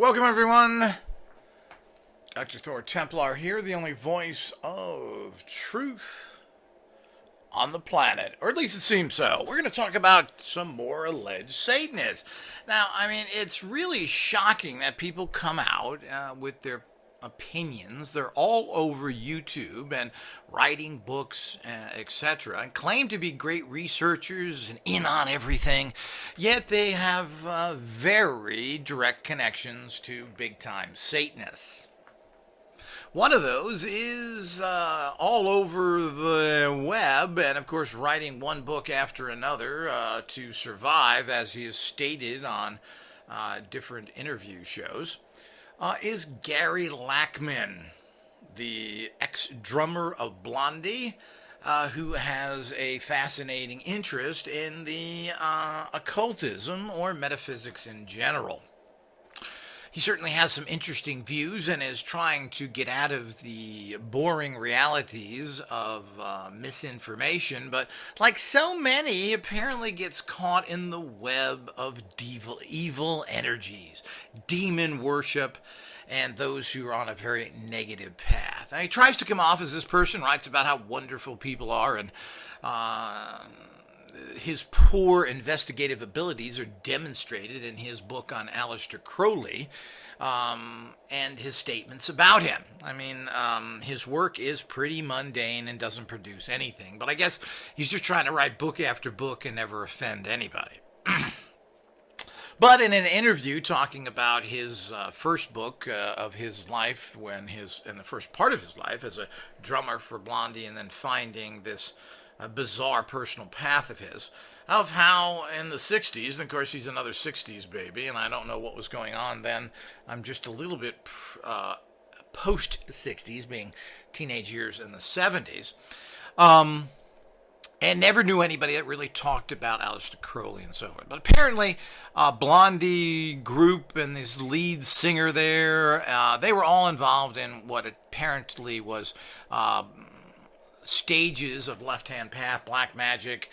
Welcome, everyone. Dr. Thor Templar here, the only voice of truth on the planet, or at least it seems so. We're going to talk about some more alleged Satanists. Now, I mean, it's really shocking that people come out with their opinions. They're all over YouTube and writing books, etc., and claim to be great researchers and in on everything, yet they have very direct connections to big-time Satanists. One of those is all over the web, and of course writing one book after another to survive, as he has stated on different interview shows, is Gary Lachman, the ex-drummer of Blondie, who has a fascinating interest in the occultism or metaphysics in general. He certainly has some interesting views and is trying to get out of the boring realities of misinformation, but like so many, he apparently gets caught in the web of evil energies, demon worship, and those who are on a very negative path. Now, he tries to come off as this person, writes about how wonderful people are, and his poor investigative abilities are demonstrated in his book on Aleister Crowley and his statements about him. I mean, his work is pretty mundane and doesn't produce anything, but I guess he's just trying to write book after book and never offend anybody. But in an interview talking about his first book of his life, in the first part of his life as a drummer for Blondie, and then finding this bizarre personal path of his, of how in the 60s, and of course he's another 60s baby, and I don't know what was going on then. I'm just a little bit post-60s, being teenage years in the 70s, and never knew anybody that really talked about Aleister Crowley and so forth. But apparently, Blondie group and this lead singer there, they were all involved in what apparently was stages of left-hand path, black magic.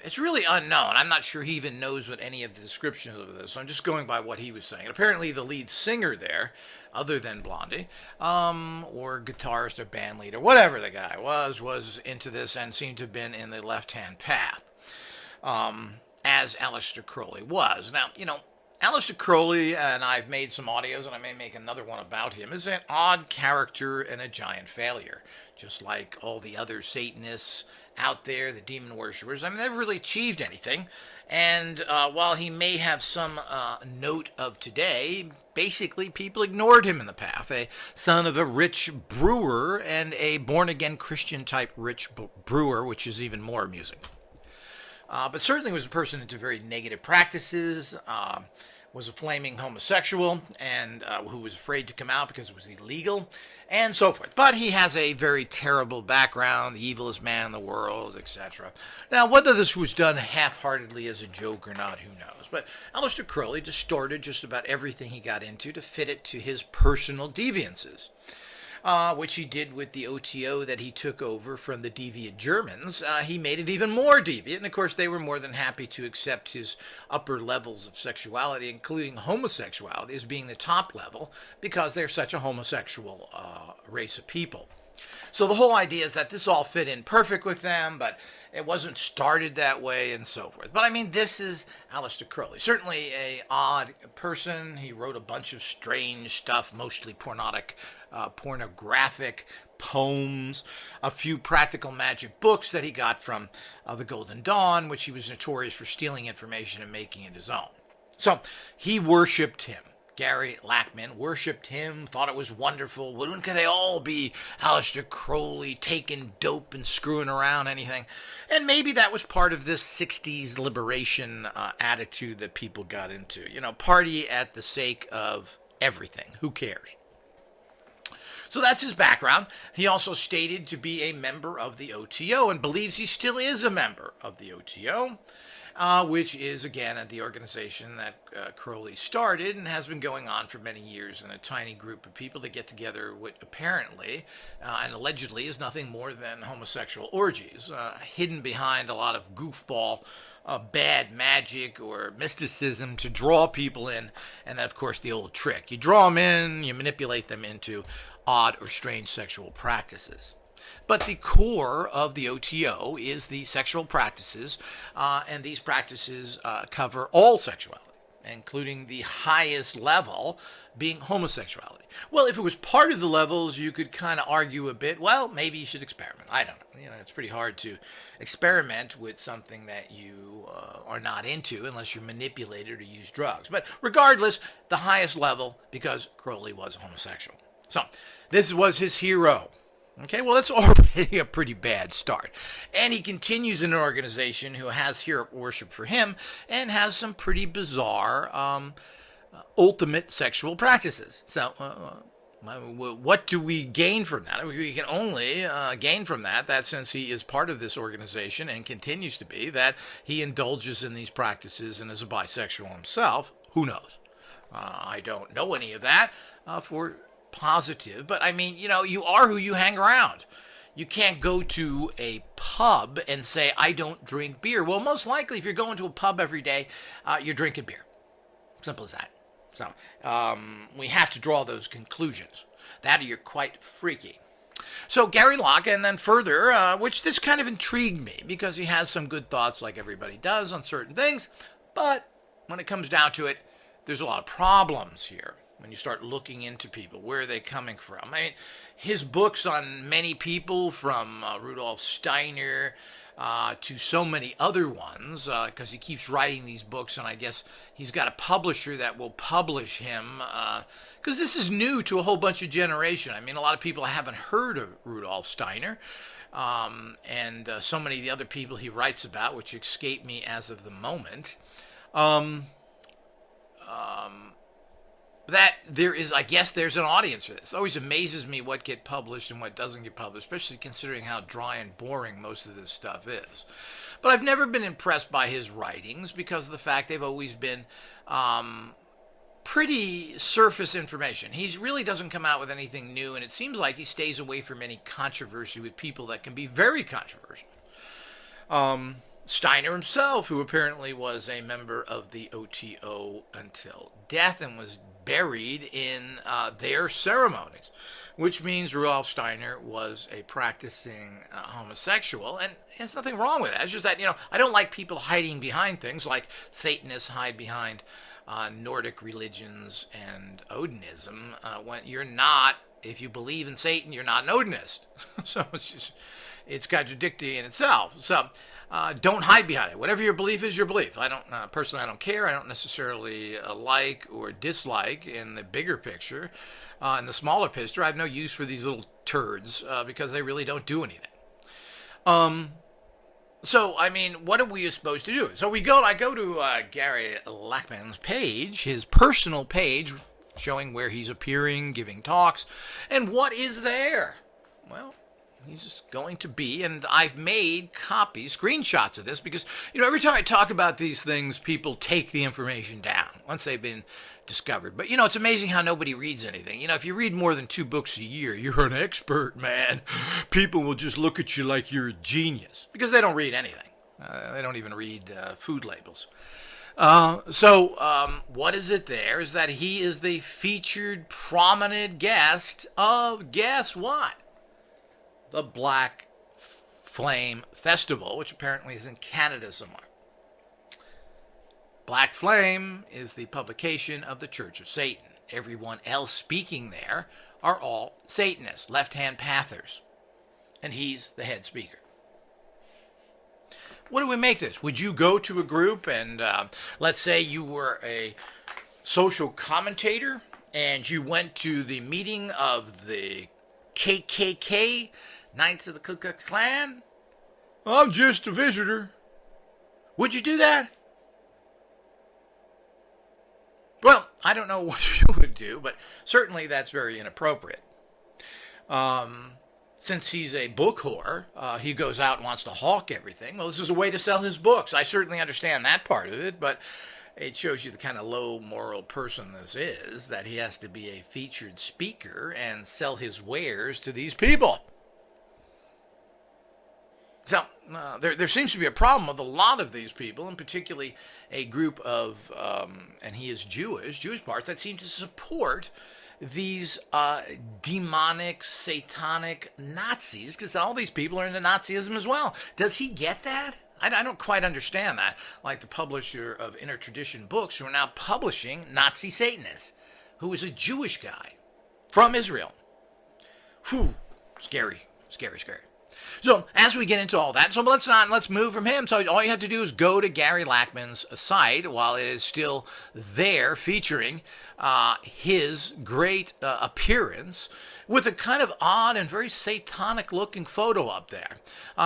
It's really unknown. I'm not sure he even knows what any of the descriptions of this. So I'm just going by what he was saying. Apparently the lead singer there, other than Blondie, or guitarist or band leader, whatever the guy was into this and seemed to have been in the left-hand path, as Aleister Crowley was. Now, you know, Aleister Crowley, and I've made some audios, and I may make another one about him, is an odd character and a giant failure. Just like all the other Satanists out there, the demon worshippers. I mean, they've really achieved anything. And while he may have some note of today, basically people ignored him in the past. A son of a rich brewer and a born-again Christian-type rich brewer, which is even more amusing. But certainly was a person into very negative practices, was a flaming homosexual, and who was afraid to come out because it was illegal, and so forth. But he has a very terrible background, the evilest man in the world, etc. Now, whether this was done half-heartedly as a joke or not, who knows? But Aleister Crowley distorted just about everything he got into to fit it to his personal deviances. Which he did with the OTO that he took over from the deviant Germans. He made it even more deviant, and of course they were more than happy to accept his upper levels of sexuality, including homosexuality, as being the top level, because they're such a homosexual race of people. So the whole idea is that this all fit in perfect with them, but it wasn't started that way and so forth. But I mean, this is Aleister Crowley. Certainly a odd person. He wrote a bunch of strange stuff, mostly pornographic poems, a few practical magic books that he got from the Golden Dawn, which he was notorious for stealing information and making it his own. So he worshipped him. Gary Lachman worshipped him, thought it was wonderful. Wouldn't they all be Aleister Crowley taking dope and screwing around anything? And maybe that was part of this 60s liberation attitude that people got into. You know, party at the sake of everything. Who cares? So that's his background. He also stated to be a member of the OTO and believes he still is a member of the OTO. Which is, again, the organization that Crowley started and has been going on for many years in a tiny group of people that get together with apparently and allegedly is nothing more than homosexual orgies, hidden behind a lot of goofball bad magic or mysticism to draw people in. And then, of course, the old trick. You draw them in, you manipulate them into odd or strange sexual practices. But the core of the OTO is the sexual practices, and these practices cover all sexuality, including the highest level being homosexuality. Well, if it was part of the levels, you could kind of argue a bit, well, maybe you should experiment. I don't know. It's pretty hard to experiment with something that you are not into unless you're manipulated or use drugs. But regardless, the highest level, because Crowley was a homosexual. So this was his hero. Okay, well, that's already a pretty bad start. And he continues in an organization who has hero worship for him and has some pretty bizarre ultimate sexual practices. So what do we gain from that? We can only gain from that since he is part of this organization and continues to be, that he indulges in these practices and is a bisexual himself. Who knows? I don't know any of that for positive, but I mean, you are who you hang around. You can't go to a pub and say, I don't drink beer. Well, most likely, if you're going to a pub every day, you're drinking beer. Simple as that. So we have to draw those conclusions. That or you're quite freaky. So Gary Lachman, and then further, which this kind of intrigued me because he has some good thoughts like everybody does on certain things, but when it comes down to it, there's a lot of problems here. When you start looking into people, where are they coming from? I mean, his books on many people, from Rudolf Steiner to so many other ones, because he keeps writing these books, and I guess he's got a publisher that will publish him, because this is new to a whole bunch of generation. I mean, a lot of people haven't heard of Rudolf Steiner, and so many of the other people he writes about, which escape me as of the moment. That there is, I guess there's an audience for this. It always amazes me what gets published and what doesn't get published, especially considering how dry and boring most of this stuff is. But I've never been impressed by his writings because of the fact they've always been pretty surface information. He really doesn't come out with anything new, and it seems like he stays away from any controversy with people that can be very controversial. Steiner himself, who apparently was a member of the OTO until death and was buried in their ceremonies, which means Rudolf Steiner was a practicing homosexual, and there's nothing wrong with that. It's just that, I don't like people hiding behind things like Satanists hide behind Nordic religions and Odinism. When you're not, if you believe in Satan, you're not an Odinist. So it's contradictory in itself. So don't hide behind it. Whatever your belief is, your belief. I don't personally, I don't care. I don't necessarily like or dislike in the bigger picture. In the smaller picture, I have no use for these little turds because they really don't do anything. So, I mean, what are we supposed to do? So I go to Gary Lachman's page, his personal page, showing where he's appearing, giving talks, and what is there? Well, he's just going to be, and I've made copies, screenshots of this, because, every time I talk about these things, people take the information down once they've been discovered. But, it's amazing how nobody reads anything. If you read more than 2 books a year, you're an expert, man. People will just look at you like you're a genius, because they don't read anything. They don't even read food labels. So what is it there is that he is the featured prominent guest of, guess what? The Black Flame Festival, which apparently is in Canada somewhere. Black Flame is the publication of the Church of Satan. Everyone else speaking there are all Satanists, left-hand pathers. And he's the head speaker. What do we make this? Would you go to a group and let's say you were a social commentator and you went to the meeting of the KKK, Knights of the Ku Klux Klan? I'm just a visitor. Would you do that? Well, I don't know what you would do, but certainly that's very inappropriate. Since he's a book whore, he goes out and wants to hawk everything. Well, this is a way to sell his books. I certainly understand that part of it, but it shows you the kind of low moral person this is, that he has to be a featured speaker and sell his wares to these people. So there seems to be a problem with a lot of these people, and particularly a group of, and he is Jewish parts that seem to support these demonic, satanic Nazis, because all these people are into Nazism as well. Does he get that? I don't quite understand that. Like the publisher of Inner Tradition Books, who are now publishing Nazi Satanists, who is a Jewish guy from Israel. Whew, scary. So as we get into all that, let's move from him. So all you have to do is go to Gary Lachman's site while it is still there, featuring his great appearance with a kind of odd and very satanic-looking photo up there.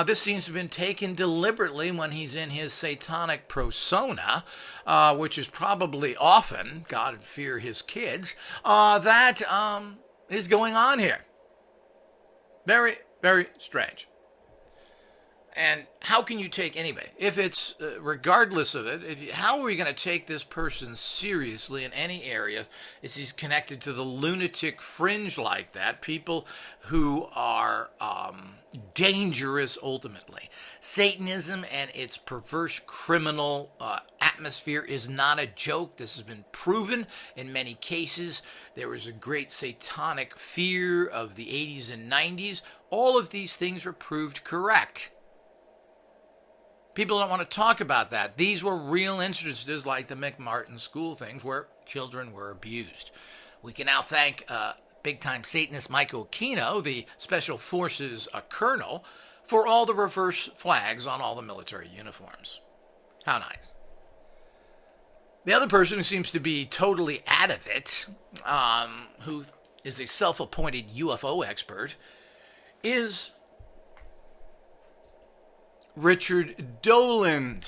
This seems to have been taken deliberately when he's in his satanic persona, which is probably often, God fear his kids, that is going on here. Very, very strange. And how can you take anybody? If it's, regardless of it, how are we going to take this person seriously in any area if he's connected to the lunatic fringe like that? People who are dangerous ultimately. Satanism and its perverse criminal atmosphere is not a joke. This has been proven in many cases. There was a great satanic fear of the 80s and 90s. All of these things were proved correct. People don't want to talk about that. These were real instances like the McMartin school things where children were abused. We can now thank big-time Satanist Mike Okino, the Special Forces colonel, for all the reverse flags on all the military uniforms. How nice. The other person who seems to be totally out of it, who is a self-appointed UFO expert, is Richard Dolan,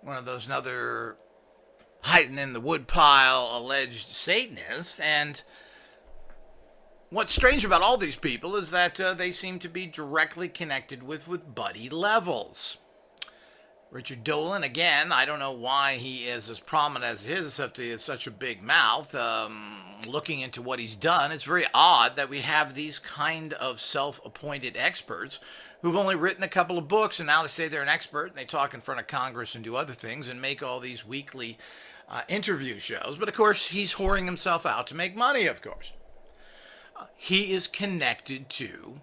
one of those another hiding in the woodpile alleged Satanists. And what's strange about all these people is that they seem to be directly connected with Buddy Levels. Richard Dolan, again, I don't know why he is as prominent as he is, except he has such a big mouth. Looking into what he's done, it's very odd that we have these kind of self-appointed experts who've only written a couple of books, and now they say they're an expert, and they talk in front of Congress and do other things and make all these weekly interview shows. But, of course, he's whoring himself out to make money, of course. He is connected to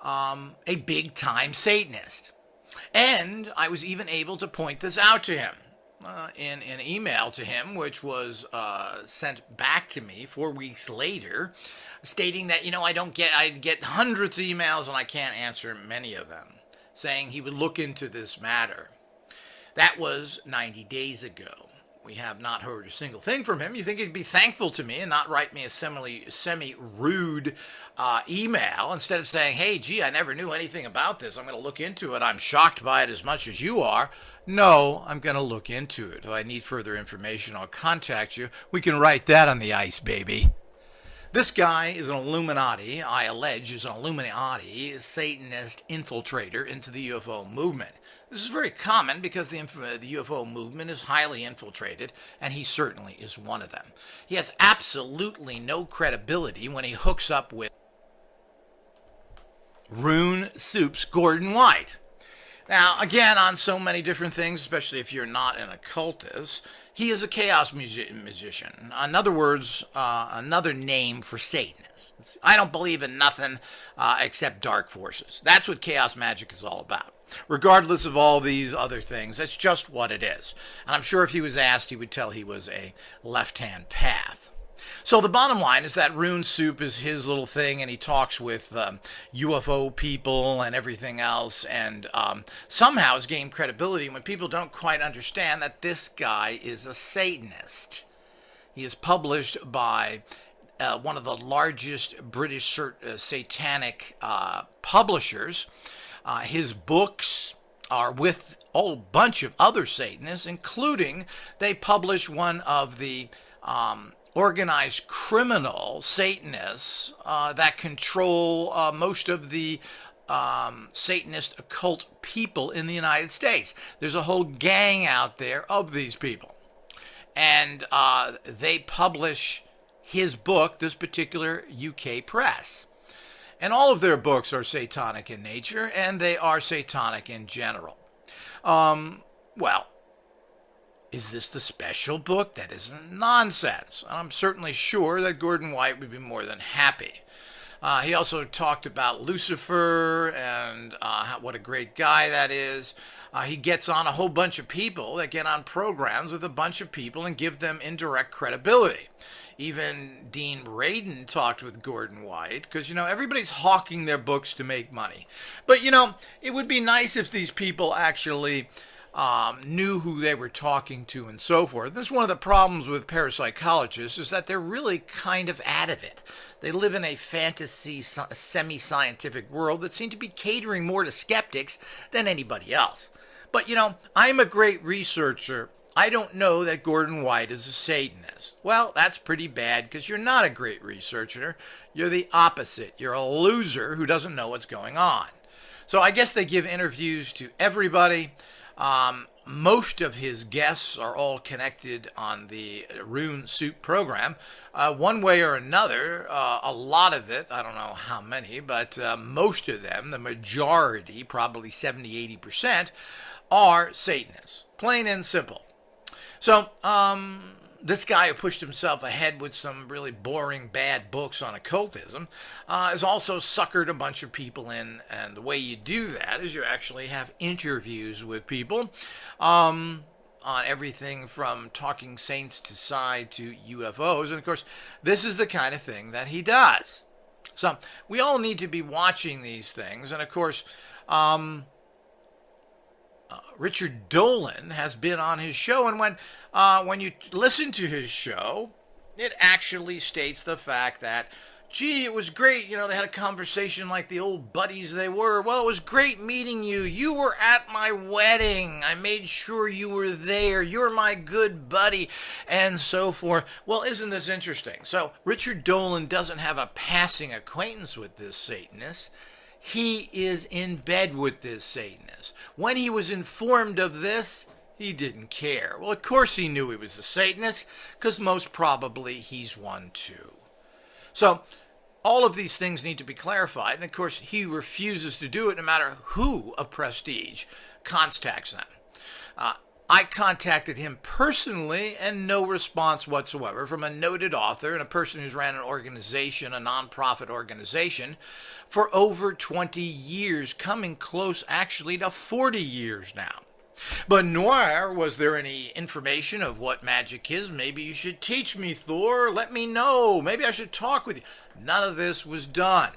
a big-time Satanist. And I was even able to point this out to him in an email to him, which was sent back to me 4 weeks later, stating that, I get hundreds of emails and I can't answer many of them, saying he would look into this matter. That was 90 days ago. We have not heard a single thing from him. You think he'd be thankful to me and not write me a semi-rude email instead of saying, hey, gee, I never knew anything about this. I'm going to look into it. I'm shocked by it as much as you are. No, I'm going to look into it. If I need further information, I'll contact you. We can write that on the ice, baby. This guy is an Illuminati, I allege, is an Illuminati, a Satanist infiltrator into the UFO movement. This is very common because the UFO movement is highly infiltrated, and he certainly is one of them. He has absolutely no credibility when he hooks up with Rune Soup's Gordon White. Now, again, on so many different things, especially if you're not an occultist, he is a chaos magician. In other words, another name for Satanists. I don't believe in nothing except dark forces. That's what chaos magic is all about. Regardless of all these other things, that's just what it is. And I'm sure if he was asked, he would tell he was a left-hand path. So the bottom line is that Rune Soup is his little thing, and he talks with UFO people and everything else, and somehow has gained credibility when people don't quite understand that this guy is a Satanist. He is published by one of the largest British satanic publishers. His books are with a whole bunch of other Satanists, including they publish one of the organized criminal Satanists that control most of the Satanist occult people in the United States. There's a whole gang out there of these people. And they publish his book, this particular UK press. And all of their books are satanic in nature, and they are satanic in general. Well, is this the special book? That isn't nonsense. I'm certainly sure that Gordon White would be more than happy. He also talked about Lucifer and what a great guy that is. He gets on a whole bunch of people that get on programs with a bunch of people and give them indirect credibility. Even Dean Radin talked with Gordon White because, everybody's hawking their books to make money. But, it would be nice if these people actually knew who they were talking to and so forth. This is one of the problems with parapsychologists is that they're really kind of out of it. They live in a fantasy semi-scientific world that seems to be catering more to skeptics than anybody else. But, I'm a great researcher. I don't know that Gordon White is a Satanist. Well, that's pretty bad because you're not a great researcher. You're the opposite. You're a loser who doesn't know what's going on. So I guess they give interviews to everybody. Most of his guests are all connected on the Rune Suit program. One way or another, a lot of it, I don't know how many, but most of them, the majority, probably 70-80%, are Satanists. Plain and simple. So, this guy who pushed himself ahead with some really boring, bad books on occultism has also suckered a bunch of people in. And the way you do that is you actually have interviews with people on everything from talking saints to psi to UFOs. And of course, this is the kind of thing that he does. So we all need to be watching these things. And of course, Richard Dolan has been on his show, and when you listen to his show, it actually states the fact that, gee, it was great. They had a conversation like the old buddies they were. Well, it was great meeting you. You were at my wedding. I made sure you were there. You're my good buddy, and so forth. Well, isn't this interesting? So Richard Dolan doesn't have a passing acquaintance with this Satanist. He is in bed with this Satanist. When he was informed of this, he didn't care. Well, of course he knew he was a Satanist, because most probably he's one too. So, all of these things need to be clarified, and of course he refuses to do it no matter who of prestige contacts them. I contacted him personally and no response whatsoever from a noted author and a person who's ran an organization, a nonprofit organization, for over 20 years, coming close actually to 40 years now. But nor was there any information of what magic is. Maybe you should teach me, Thor. Let me know. Maybe I should talk with you. None of this was done.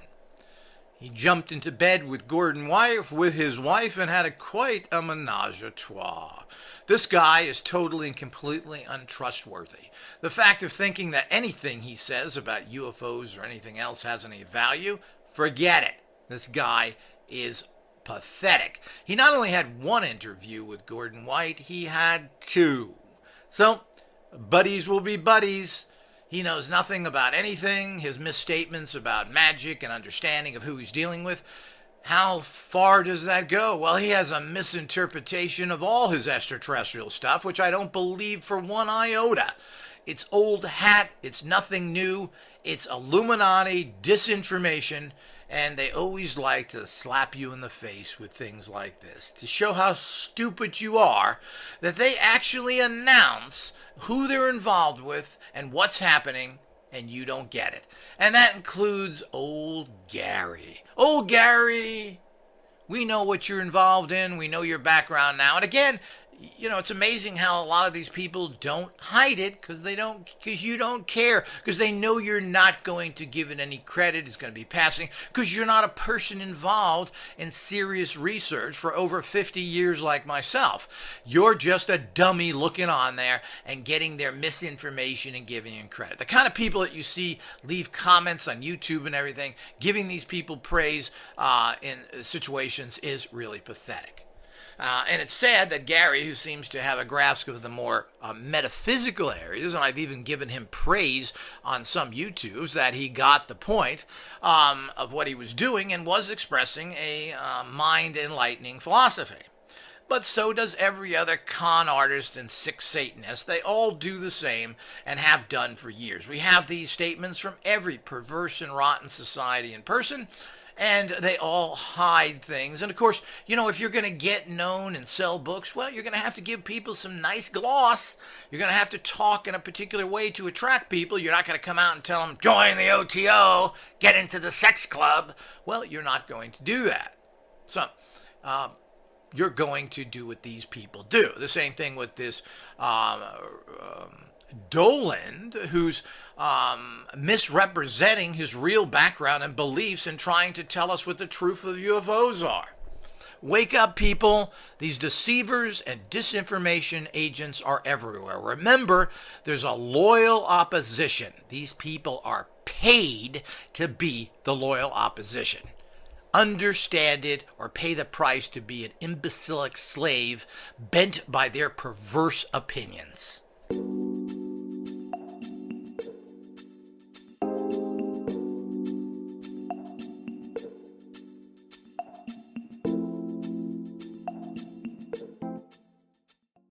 He jumped into bed with Gordon White, with his wife, and had quite a menage a trois. This guy is totally and completely untrustworthy. The fact of thinking that anything he says about UFOs or anything else has any value, forget it. This guy is pathetic. He not only had one interview with Gordon White, he had two. So, buddies will be buddies. He knows nothing about anything. His misstatements about magic and understanding of who he's dealing with, how far does that go? Well, he has a misinterpretation of all his extraterrestrial stuff, which I don't believe for one iota. It's old hat. It's nothing new. It's Illuminati disinformation. And they always like to slap you in the face with things like this to show how stupid you are, that they actually announce who they're involved with and what's happening, and you don't get it. And that includes old Gary. Old Gary, we know what you're involved in. We know your background now. And again, it's amazing how a lot of these people don't hide it because you don't care, because they know you're not going to give it any credit. It's going to be passing because you're not a person involved in serious research for over 50 years like myself. You're just a dummy looking on there and getting their misinformation and giving them credit. The kind of people that you see leave comments on YouTube and everything, giving these people praise in situations is really pathetic. And it's sad that Gary, who seems to have a grasp of the more metaphysical areas, and I've even given him praise on some YouTubes, that he got the point of what he was doing and was expressing a mind-enlightening philosophy. But so does every other con artist and sick Satanist. They all do the same and have done for years. We have these statements from every perverse and rotten society and person, and they all hide things. And of course, if you're going to get known and sell books, well, you're going to have to give people some nice gloss. You're going to have to talk in a particular way to attract people. You're not going to come out and tell them, join the OTO, get into the sex club. Well, you're not going to do that. So, you're going to do what these people do. The same thing with this Dolan, who's misrepresenting his real background and beliefs and trying to tell us what the truth of UFOs are. Wake up, people. These deceivers and disinformation agents are everywhere. Remember, there's a loyal opposition. These people are paid to be the loyal opposition. Understand it or pay the price to be an imbecilic slave bent by their perverse opinions.